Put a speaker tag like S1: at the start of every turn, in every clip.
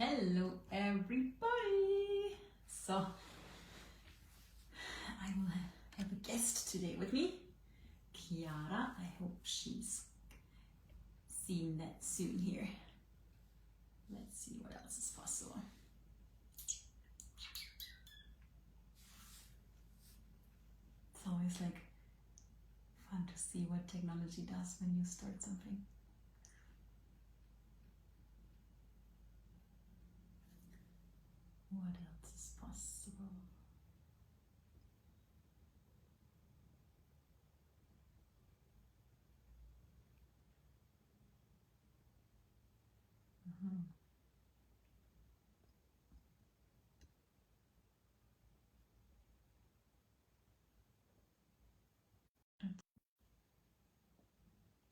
S1: Hello, everybody. So, I will have a guest today with me, Chiara. I hope she's seen that soon here. Let's see what else is possible. It's always like fun to see what technology does when you start something. What else is possible?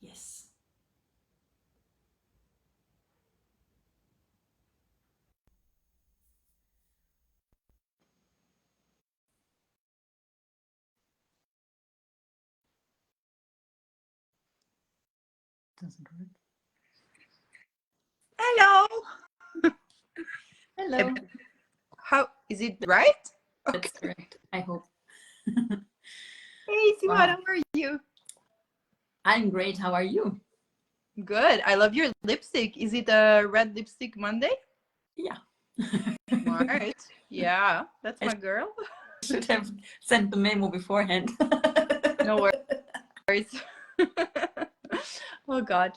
S1: Yes. Doesn't work.
S2: Hello.
S1: Hello.
S2: How is it right?
S1: That's correct. I hope.
S2: Hey, Simona,
S1: Wow.
S2: how are you?
S1: I'm great. How are you?
S2: Good. I love your lipstick. Is it a red lipstick Monday?
S1: Yeah.
S2: Smart. Yeah, that's
S1: I
S2: my girl.
S1: should have sent the memo beforehand.
S2: No worries. Oh God.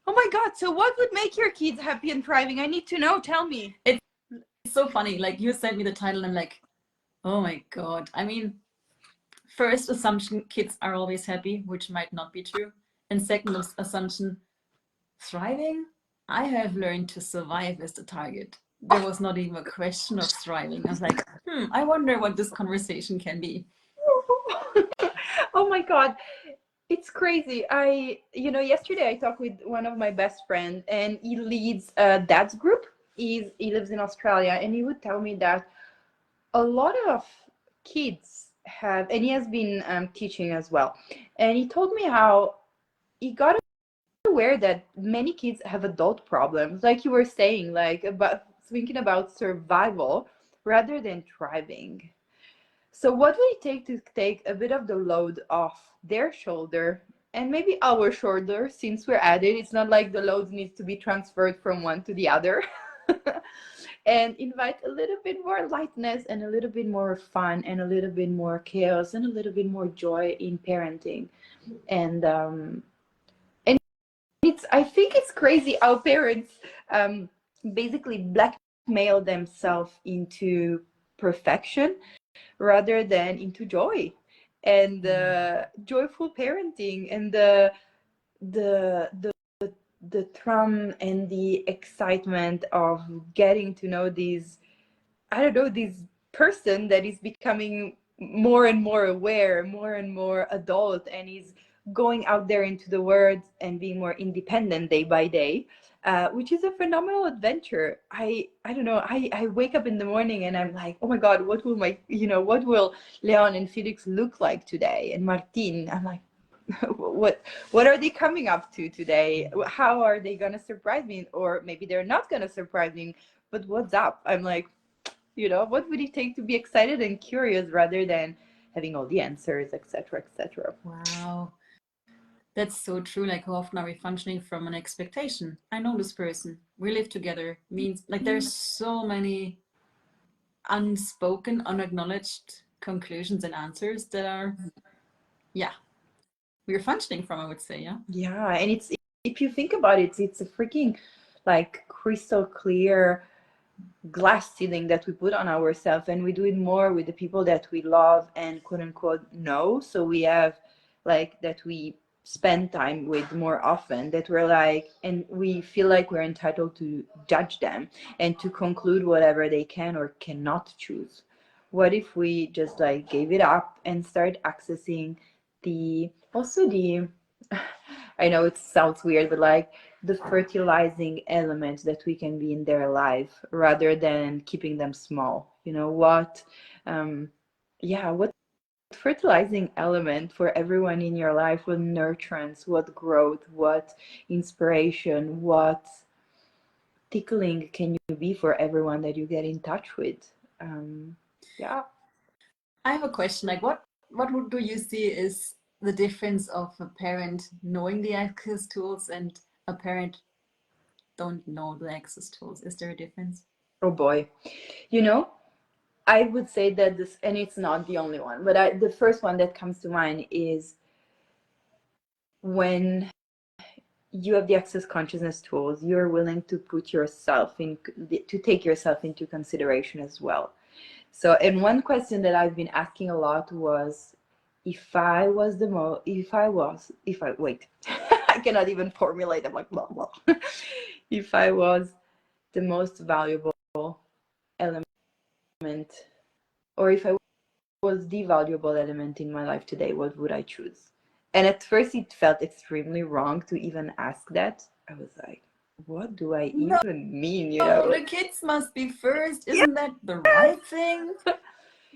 S2: Oh my God. So what would make your kids happy and thriving? I need to know. Tell me.
S1: It's so funny. Like you sent me the title, and I'm like, oh my God. I mean, first assumption, kids are always happy, which might not be true. And second assumption, thriving. I have learned to survive as the target. There was not even a question of thriving. I was like, I wonder what this conversation can be.
S2: Oh my God. It's crazy. Yesterday I talked with one of my best friends, and he leads a dad's group. He lives in Australia, and he would tell me that a lot of kids have, and he has been teaching as well. And he told me how he got aware that many kids have adult problems, like you were saying, like about thinking about survival rather than thriving. So, what will it take to take a bit of the load off their shoulder and maybe our shoulder since we're at it? It's not like the load needs to be transferred from one to the other. And invite a little bit more lightness and a little bit more fun and a little bit more chaos and a little bit more joy in parenting. And I think it's crazy how parents basically blackmail themselves into perfection rather than into joy and joyful parenting and the the the thrum and the excitement of getting to know these, I don't know, this person that is becoming more and more aware, more and more adult, and is going out there into the world and being more independent day by day, which is a phenomenal adventure. I don't know. I wake up in the morning and I'm like, oh my God, what will Leon and Felix look like today? And Martin, I'm like, what are they coming up to today? How are they gonna surprise me? Or maybe they're not gonna surprise me, but what's up? I'm like, what would it take to be excited and curious rather than having all the answers, etc., etc.
S1: Wow. That's so true. Like, how often are we functioning from an expectation? I know this person. We live together. Means like there's so many unspoken, unacknowledged conclusions and answers that are, yeah, we're functioning from, I would say, yeah.
S2: Yeah, and it's, if you think about it, it's a freaking like crystal clear glass ceiling that we put on ourselves, and we do it more with the people that we love and quote unquote know. So we have like that we spend time with more often, that we're like, and we feel like we're entitled to judge them and to conclude whatever they can or cannot choose. What if we just like gave it up and start accessing the I know it sounds weird, but like the fertilizing element that we can be in their life rather than keeping them small. Um, what fertilizing element for everyone in your life, what nurturance, what growth, what inspiration, what tickling can you be for everyone that you get in touch with? Yeah.
S1: I have a question. Like, do you see is the difference of a parent knowing the access tools and a parent don't know the access tools? Is there a difference?
S2: Oh boy. You know, I would say that this, and it's not the only one, but the first one that comes to mind is when you have the access consciousness tools, you're willing to put yourself in, to take yourself into consideration as well. So, and one question that I've been asking a lot was, if I was wait, I cannot even formulate. I'm like, blah, blah. If I was the most valuable element, or if I was the valuable element in my life today, what would I choose? And at first it felt extremely wrong to even ask that. I was like, what do I
S1: No,
S2: even mean? You know,
S1: the kids must be first. Isn't that the right thing?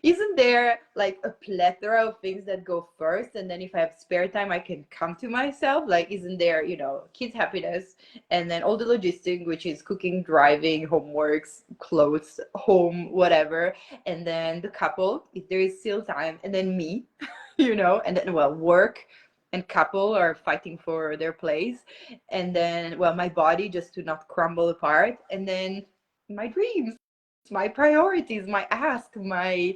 S2: isn't there like a plethora of things that go first, and then if I have spare time I can come to myself? Like, isn't there, you know, kids happiness, and then all the logistic, which is cooking, driving, homeworks, clothes, home, whatever, and then the couple if there is still time, and then me, you know, and then, well, work and couple are fighting for their place, and then, well, my body just to not crumble apart, and then my dreams, my priorities, my ask, my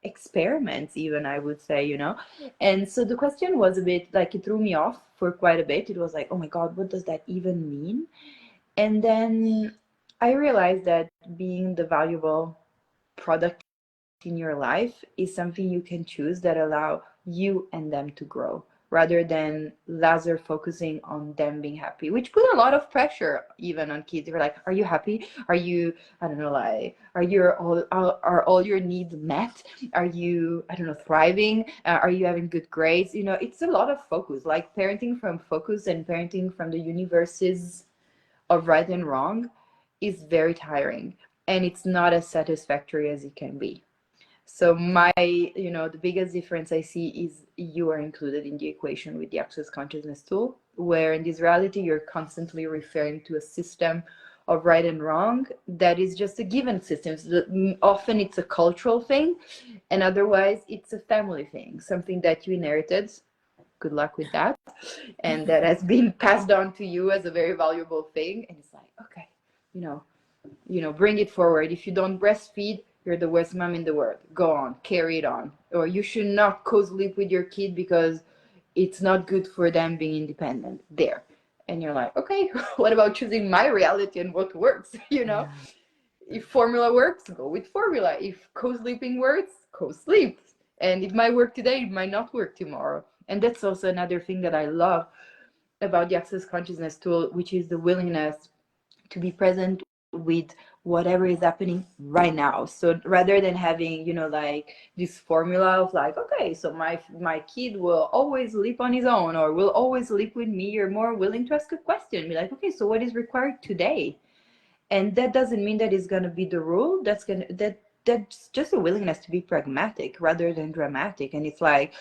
S2: experiments, even, I would say, you know. And so the question was a bit like, it threw me off for quite a bit. It was like, oh my God, what does that even mean? And then I realized that being the valuable product in your life is something you can choose that allow you and them to grow, rather than laser focusing on them being happy, which put a lot of pressure even on kids. They're like, are you happy? Are you, I don't know, like, are all your needs met? Are you, I don't know, thriving? Are you having good grades? You know, it's a lot of focus, like parenting from focus and parenting from the universes of right and wrong is very tiring, and it's not as satisfactory as it can be. So my, you know, the biggest difference I see is you are included in the equation with the access consciousness tool, where in this reality, you're constantly referring to a system of right and wrong that is just a given system. So often it's a cultural thing, and otherwise it's a family thing, something that you inherited. Good luck with that. And that has been passed on to you as a very valuable thing. And it's like, okay, you know, bring it forward. If you don't breastfeed, you're the worst mom in the world. Go on, carry it on. Or you should not co-sleep with your kid because it's not good for them being independent. There. And you're like, okay, what about choosing my reality and what works? You know, if formula works, go with formula. If co-sleeping works, co-sleep. And it might work today, it might not work tomorrow. And that's also another thing that I love about the Access Consciousness tool, which is the willingness to be present with whatever is happening right now. So rather than having, you know, like this formula of like, okay, so my kid will always sleep on his own or will always sleep with me, you're more willing to ask a question, be like, okay, so what is required today? And that doesn't mean that it's going to be the rule. That's just a willingness to be pragmatic rather than dramatic. And it's like,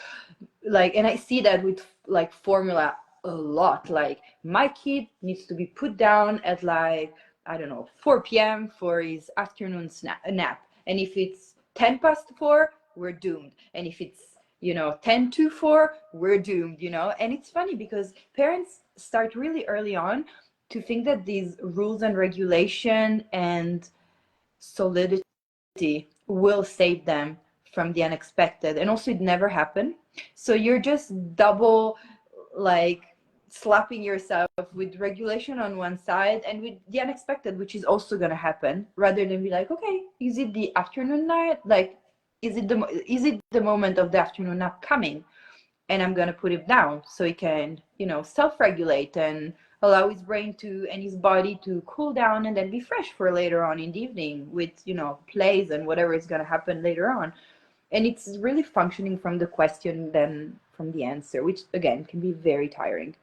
S2: and I see that with like formula a lot. Like, my kid needs to be put down at, like, I don't know, 4 p.m. for his afternoon nap. And if it's 10 past 4, we're doomed. And if it's, you know, 10 to 4, we're doomed, you know. And it's funny because parents start really early on to think that these rules and regulation and solidity will save them from the unexpected, and also it never happened. So you're just double, like, slapping yourself with regulation on one side and with the unexpected, which is also going to happen, rather than be like, okay, is it the afternoon night, like, is it the moment of the afternoon nap coming, and I'm going to put it down so he can, you know, self-regulate and allow his brain to and his body to cool down and then be fresh for later on in the evening with, you know, plays and whatever is going to happen later on. And it's really functioning from the question than from the answer, which again can be very tiring.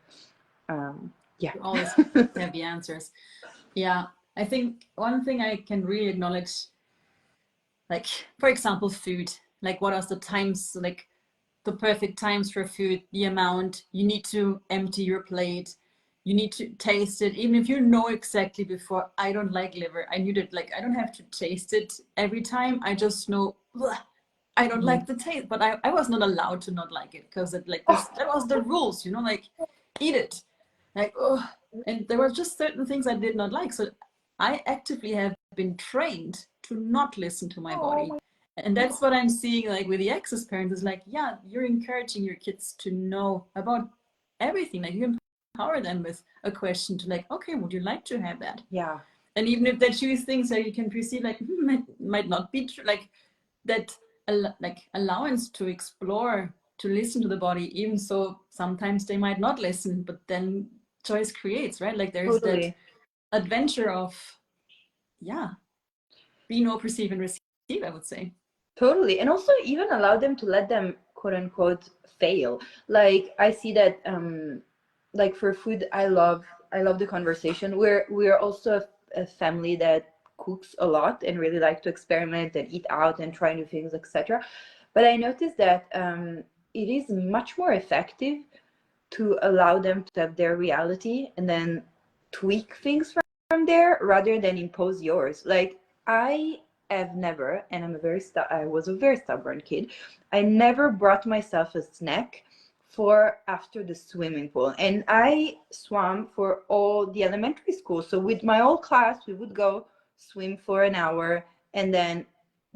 S2: Yeah.
S1: You always have the answers. Yeah, I think one thing I can really acknowledge, like, for example, food, like what are the times, like the perfect times for food, the amount you need to empty your plate, you need to taste it, even if you know exactly before, I don't like liver. I knew that, like, I don't have to taste it every time. I just know, "Ugh, I don't like the taste," but I was not allowed to not like it because it like this, that was the rules, you know, like eat it. Like, oh, and there were just certain things I did not like. So I actively have been trained to not listen to my body. And that's what I'm seeing like with the access parents is like, yeah, you're encouraging your kids to know about everything. Like you empower them with a question to like, okay, would you like to have that?
S2: Yeah.
S1: And even if they choose things that you can perceive like might not be true, like that like allowance to explore, to listen to the body, even so sometimes they might not listen, but then choice creates, right? Like there's that
S2: Totally.
S1: adventure of, yeah, be, know, perceive, and receive, I would say.
S2: Totally. And also even allow them to let them quote unquote fail. Like I see that like for food, I love the conversation. We're also a family that cooks a lot and really like to experiment and eat out and try new things, etc. But I noticed that it is much more effective to allow them to have their reality and then tweak things from there rather than impose yours. Like I have never, and I was a very stubborn kid. I never brought myself a snack for after the swimming pool, and I swam for all the elementary school. So with my whole class, we would go swim for an hour, and then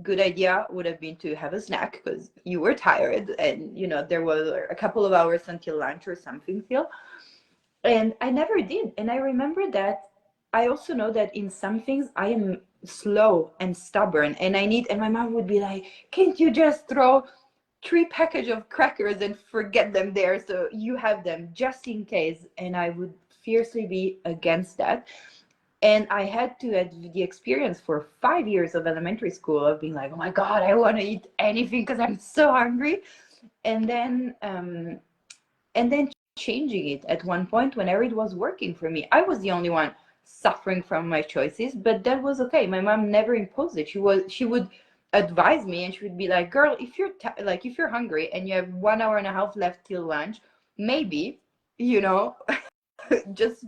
S2: good idea would have been to have a snack because you were tired and there were a couple of hours until lunch or something still. And I never did. And I remember that I also know that in some things I am slow and stubborn and and my mom would be like, can't you just throw 3 package of crackers and forget them there so you have them just in case? And I would fiercely be against that. And I had to have the experience for 5 years of elementary school of being like, oh my God, I want to eat anything because I'm so hungry. And then changing it at one point whenever it was working for me. I was the only one suffering from my choices, but that was okay. My mom never imposed it. She would advise me and she would be like, girl, if you're like if you're hungry and you have 1 hour and a half left till lunch, maybe, you know, just,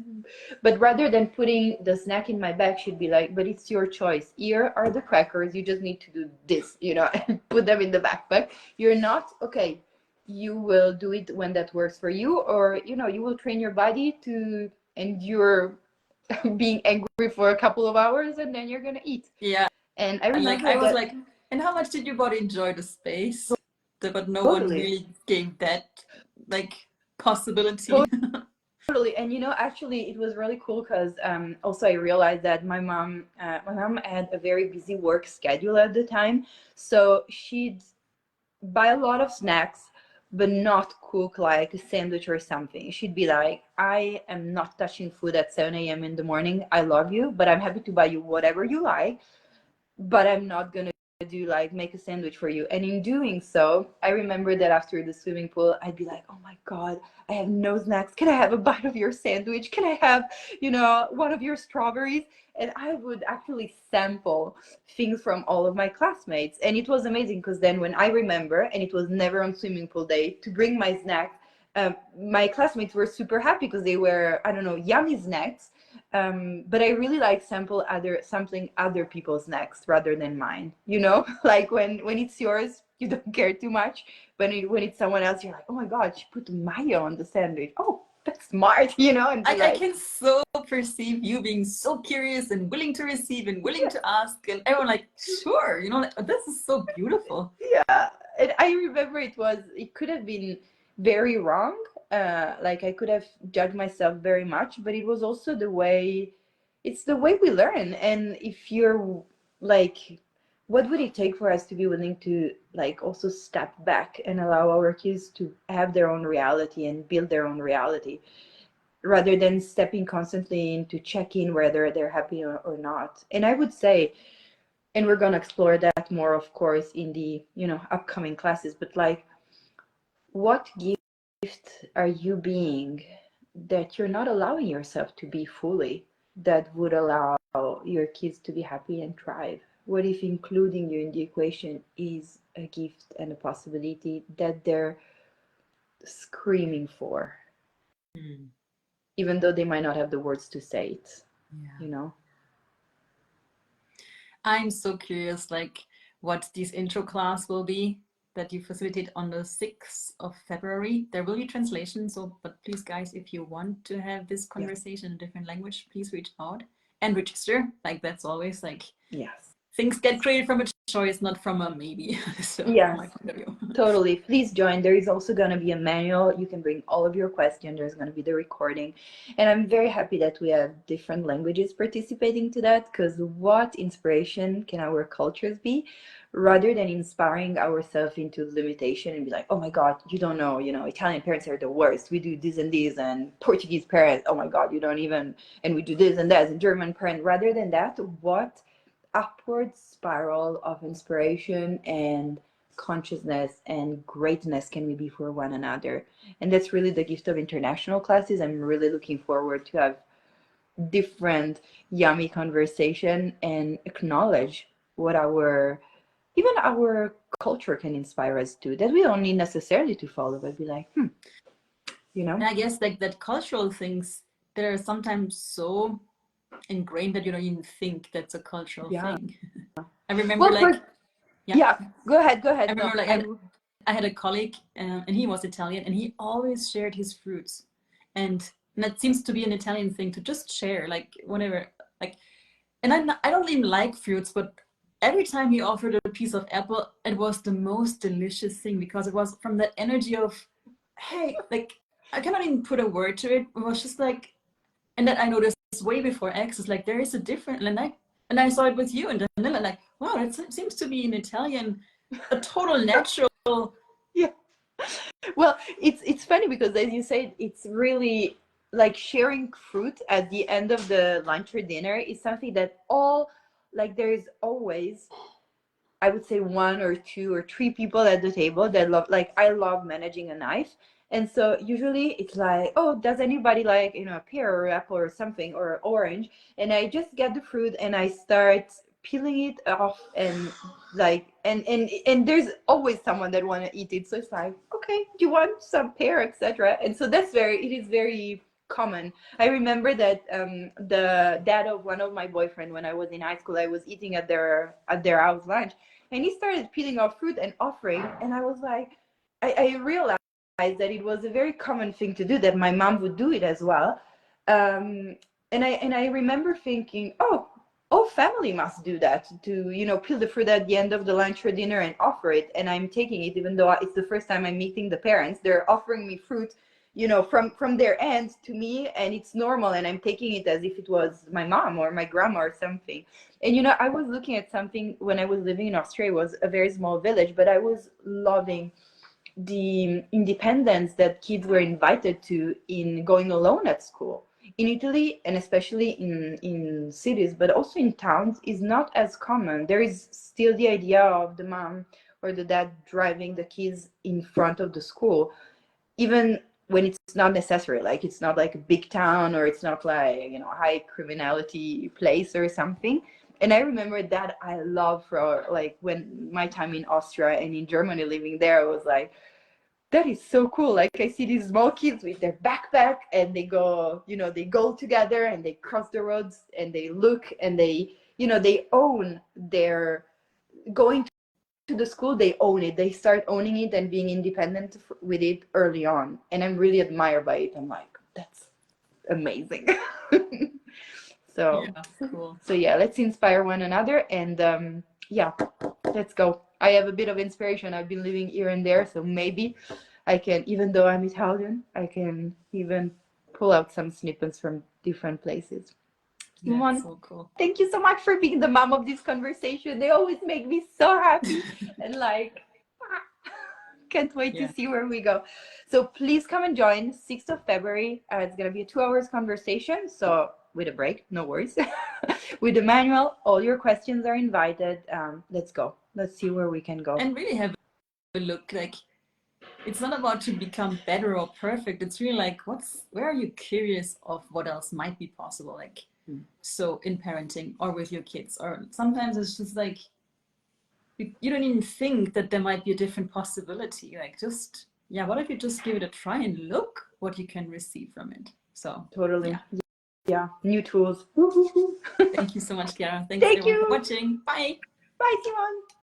S2: but rather than putting the snack in my bag, she'd be like, but it's your choice, here are the crackers, you just need to do this, and put them in the backpack. You're not okay, you will do it when that works for you, or you will train your body to endure being angry for a couple of hours and then you're gonna eat.
S1: Yeah.
S2: And I
S1: And like
S2: remember
S1: I was
S2: that.
S1: like, and how much did your body enjoy the space? But no one
S2: Totally.
S1: really gave that like possibility.
S2: Totally. And actually it was really cool because also I realized that my mom had a very busy work schedule at the time. So she'd buy a lot of snacks, but not cook like a sandwich or something. She'd be like, I am not touching food at 7 a.m. in the morning. I love you, but I'm happy to buy you whatever you like, but I'm not gonna do like make a sandwich for you. And in doing so, I remember that after the swimming pool, I'd be like, oh my God, I have no snacks. Can I have a bite of your sandwich? Can I have, one of your strawberries? And I would actually sample things from all of my classmates. And it was amazing because then when I remember, and it was never on swimming pool day, to bring my snacks, my classmates were super happy because they were, I don't know, yummy snacks. But I really like sampling other people's snacks rather than mine. Like when it's yours, you don't care too much. When it's someone else, you're like, oh my God, she put mayo on the sandwich. Oh, that's smart, and be
S1: I
S2: like,
S1: can so perceive you being so curious and willing to receive and willing to ask, and everyone like, sure, like, oh, this is so beautiful.
S2: yeah. And I remember it could have been very wrong. Like I could have judged myself very much, but it was also it's the way we learn. And if you're like, what would it take for us to be willing to like also step back and allow our kids to have their own reality and build their own reality rather than stepping constantly in to check in whether they're happy or not? And I would say, and we're going to explore that more of course in the upcoming classes, but like, what gift are you being that you're not allowing yourself to be fully, that would allow your kids to be happy and thrive? What if including you in the equation is a gift and a possibility that they're screaming for?
S1: Hmm.
S2: even though they might not have the words to say it, you know.
S1: I'm so curious, like, what this intro class will be that you facilitate on the 6th of February. There will be translation, so, but please, guys, if you want to have this conversation in a different language, please reach out and register. Like, that's always like, things get created from a choice, not from a maybe. So, my point of view.
S2: Totally. Please join. There is also going to be a manual. You can bring all of your questions. There's going to be the recording. And I'm very happy that we have different languages participating to that, because what inspiration can our cultures be, rather than inspiring ourselves into limitation and be like, oh my God, you don't know, you know, Italian parents are the worst. We do this and this, and Portuguese parents, oh my God, you don't even, and we do this and that, and German parent. Rather than that, what upward spiral of inspiration and consciousness and greatness can we be for one another. And that's really the gift of international classes. I'm really looking forward to have different yummy conversation and acknowledge what our culture can inspire us to, that we don't need necessarily to follow, but be like, you know.
S1: And I guess like that cultural things that are sometimes so ingrained that you don't even think that's a cultural thing. I remember
S2: go ahead.
S1: I remember I had a colleague and he was Italian, and he always shared his fruits, and that seems to be an Italian thing to just share, like whatever, like, and I don't even like fruits, but every time he offered a piece of apple, it was the most delicious thing, because it was from that energy of, hey, like, I cannot even put a word to it. It was just like, and that I noticed way before Access, like there is a different, and I saw it with you and Danila, like, wow, it seems to be in Italian a total natural.
S2: Well, it's funny because, as you said, it's really like sharing fruit at the end of the lunch or dinner is something that there is always, I would say, 1 or 2 or 3 people at the table that love, like, I love managing a knife. And so usually it's like, oh, does anybody like, you know, a pear or apple or something, or orange? And I just get the fruit and I start peeling it off, and like, and there's always someone that want to eat it. So it's like, okay, do you want some pear, etc. And so it is very common. I remember that the dad of one of my boyfriend, when I was in high school, I was eating at their house lunch, and he started peeling off fruit and offering, and I was like, I realized that it was a very common thing to do, that my mom would do it as well. And I remember thinking, oh, all family must do that, to, you know, peel the fruit at the end of the lunch or dinner and offer it. And I'm taking it, even though it's the first time I'm meeting the parents, they're offering me fruit, you know, from their end to me, and it's normal, and I'm taking it as if it was my mom or my grandma or something. And, you know, I was looking at something when I was living in Australia. It was a very small village, but I was loving the independence that kids were invited to in going alone at school. In Italy, and especially in cities, but also in towns, is not as common. There is still the idea of the mom or the dad driving the kids in front of the school, even when it's not necessary. Like, it's not like a big town, or it's not like, you know, high criminality place or something. And I remember that I love, for like, when my time in Austria and in Germany living there, I was like, that is so cool. Like, I see these small kids with their backpack, and they go, you know, they go together and they cross the roads and they look, and they, you know, they own their going to the school. They own it. They start owning it and being independent with it early on. And I'm really admired by it. I'm like, that's amazing. So,
S1: Cool.
S2: So yeah, let's inspire one another. And yeah, let's go. I have a bit of inspiration. I've been living here and there, so maybe I can, even though I'm Italian, I can even pull out some snippets from different places.
S1: That's so cool.
S2: Thank you so much for being the mom of this conversation. They always make me so happy and like, can't wait to see where we go. So please come and join 6th of February. It's going to be a 2 hours conversation. So with a break, no worries. With the manual, all your questions are invited. Let's go. Let's see where we can go.
S1: And really have a look. Like, it's not about to become better or perfect. It's really like, where are you curious of what else might be possible? Like, so in parenting or with your kids, or sometimes it's just like, you don't even think that there might be a different possibility. Like, just, what if you just give it a try and look what you can receive from it? So
S2: Totally.
S1: yeah.
S2: Yeah. New tools.
S1: Thank you so much, Chiara. Thanks
S2: Thank
S1: everyone
S2: you.
S1: for watching. Bye.
S2: Bye, Simon.